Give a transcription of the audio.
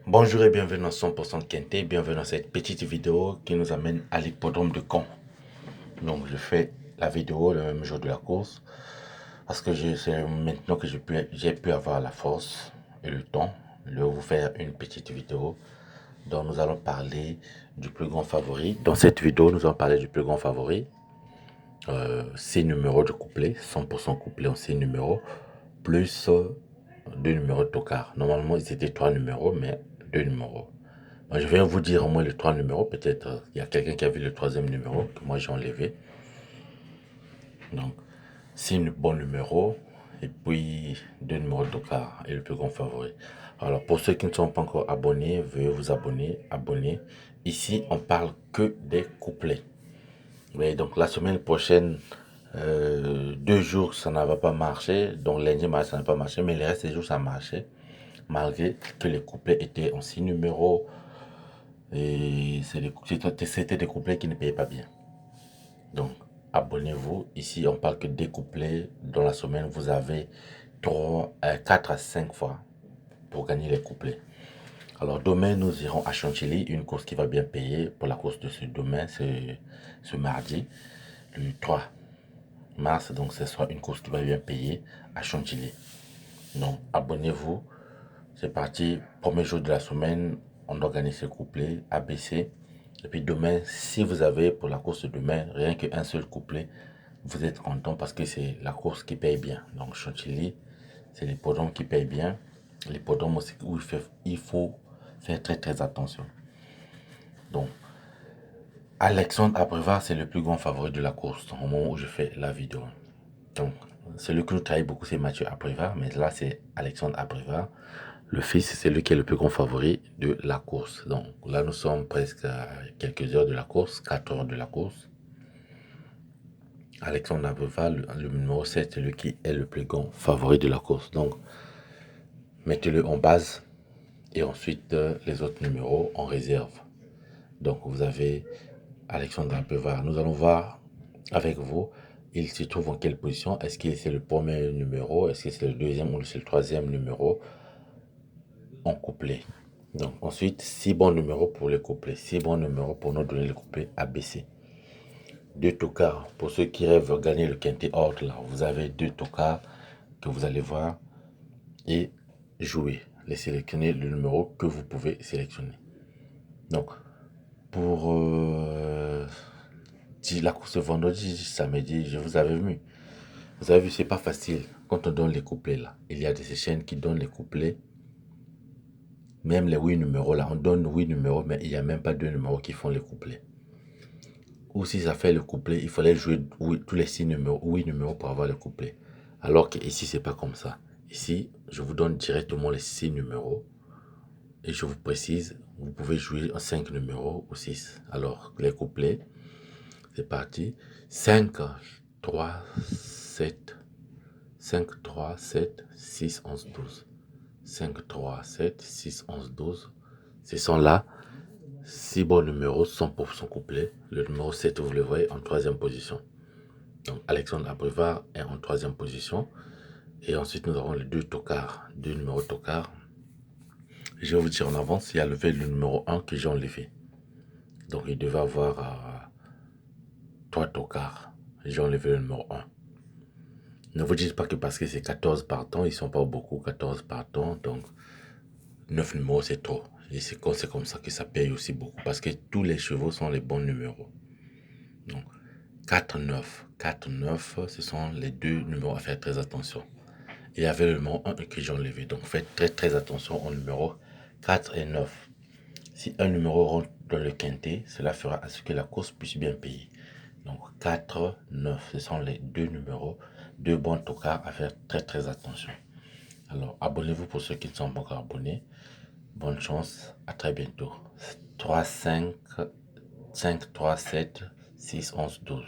Bonjour et bienvenue dans 100% Quintet, bienvenue dans cette petite vidéo qui nous amène à l'hippodrome de Caen. Donc je fais la vidéo le même jour de la course parce que c'est maintenant que j'ai pu avoir la force et le temps de vous faire une petite vidéo dont nous allons parler du plus grand favori. Dans cette vidéo, nous allons parler du plus grand favori. 6 numéros de couplet, 100% couplet en 6 numéros, plus 2 numéros de tocard. Normalement, ils étaient 3 numéros, mais 2 numéros. Moi, je vais vous dire au moins les 3 numéros. Peut-être il y a quelqu'un qui a vu le troisième numéro que moi j'ai enlevé. Donc, 6 bons numéros et puis 2 numéros de tocard et le plus grand favori. Alors, pour ceux qui ne sont pas encore abonnés, veuillez vous abonner. Ici, on parle que des couplets. Oui, donc la semaine prochaine, 2 jours, ça ne va pas marcher. Donc lundi, mardi, ça n'a pas marché. Mais les restes des jours, ça marchait. Malgré que les couplets étaient en 6 numéros. Et c'était des couplets qui ne payaient pas bien. Donc, abonnez-vous. Ici, on parle que des couplets. Dans la semaine, vous avez 4 à 5 fois pour gagner les couplets. Alors, demain, nous irons à Chantilly. Une course qui va bien payer. Pour la course de demain, c'est ce mardi, le 3 mars. Donc, ce sera une course qui va bien payer à Chantilly. Donc, abonnez-vous. C'est parti. Premier jour de la semaine, on organise ce couplet ABC. Et puis demain, si vous avez pour la course de demain rien qu'un seul couplet, vous êtes content parce que c'est la course qui paye bien. Donc Chantilly, c'est l'hippodrome qui paye bien. L'hippodrome aussi où il faut faire très attention. Donc, Alexandre Abrivard, c'est le plus grand favori de la course au moment où je fais la vidéo. Donc, celui que nous travaillons beaucoup, c'est Mathieu Abrivard, mais là, c'est Alexandre Abrivard. Le fils, c'est lui qui est le plus grand favori de la course. Donc là, nous sommes presque à quelques heures de la course, 4 heures de la course. Alexandre Abrivard, le numéro 7, c'est lui qui est le plus grand favori de la course. Donc, mettez-le en base et ensuite les autres numéros en réserve. Donc, vous avez Alexandre Abrivard. Nous allons voir avec vous, il se trouve en quelle position. Est-ce que c'est le premier numéro? Est-ce que c'est le deuxième ou c'est le troisième numéro en couplet? Donc ensuite, 6 bons numéros pour les couplets. 6 bons numéros pour nous donner le couplet ABC. 2 tocards. Pour ceux qui rêvent de gagner le quintet ordre, là, vous avez 2 tocards que vous allez voir et jouer. Les sélectionner le numéro que vous pouvez sélectionner. Donc, pour la course vendredi, samedi, je vous avais vu. Vous avez vu, c'est pas facile. Quand on donne les couplets là, il y a des chaînes qui donnent les couplets. Même les 8 numéros là, on donne 8 numéros, mais il n'y a même pas 2 numéros qui font les couplets. Ou si ça fait le couplet, il fallait jouer tous les 6 numéros, 8 numéros pour avoir le couplet. Alors que ici, c'est pas comme ça. Ici, je vous donne directement les 6 numéros. Et je vous précise, vous pouvez jouer en 5 numéros ou 6. Alors, les couplets, c'est parti. 5, 3, 7, 5, 3, 7, 6, 11, 12. 5, 3, 7, 6, 11, 12. Ce sont là 6 bons numéros, 100% couplets. Le numéro 7, vous le voyez, en troisième position. Donc, Alexandre Abrivard est en troisième position. Et ensuite, nous avons les 2 tocards, 2 numéros tocards. Je vais vous dire en avance, il y a levé le numéro 1 que j'ai enlevé. Donc, il devait avoir 3 tocards. J'ai enlevé le numéro 1. Ne vous dites pas que parce que c'est 14 partants, ils ne sont pas beaucoup, 14 partants. Donc, 9 numéros, c'est trop. Et c'est comme ça que ça paye aussi beaucoup. Parce que tous les chevaux sont les bons numéros. Donc, 4, 9. 4, 9, ce sont les 2 numéros à faire très attention. Il y avait le numéro 1 que j'ai enlevé. Donc, faites très attention au numéro 4 et 9. Si un numéro rentre dans le quintet, cela fera à ce que la course puisse bien payer. Donc, 4, 9, ce sont les 2 numéros, 2 bons tocards à faire très attention. Alors, abonnez-vous pour ceux qui ne sont pas encore abonnés. Bonne chance, à très bientôt. 3, 5, 5, 3, 7, 6, 11, 12.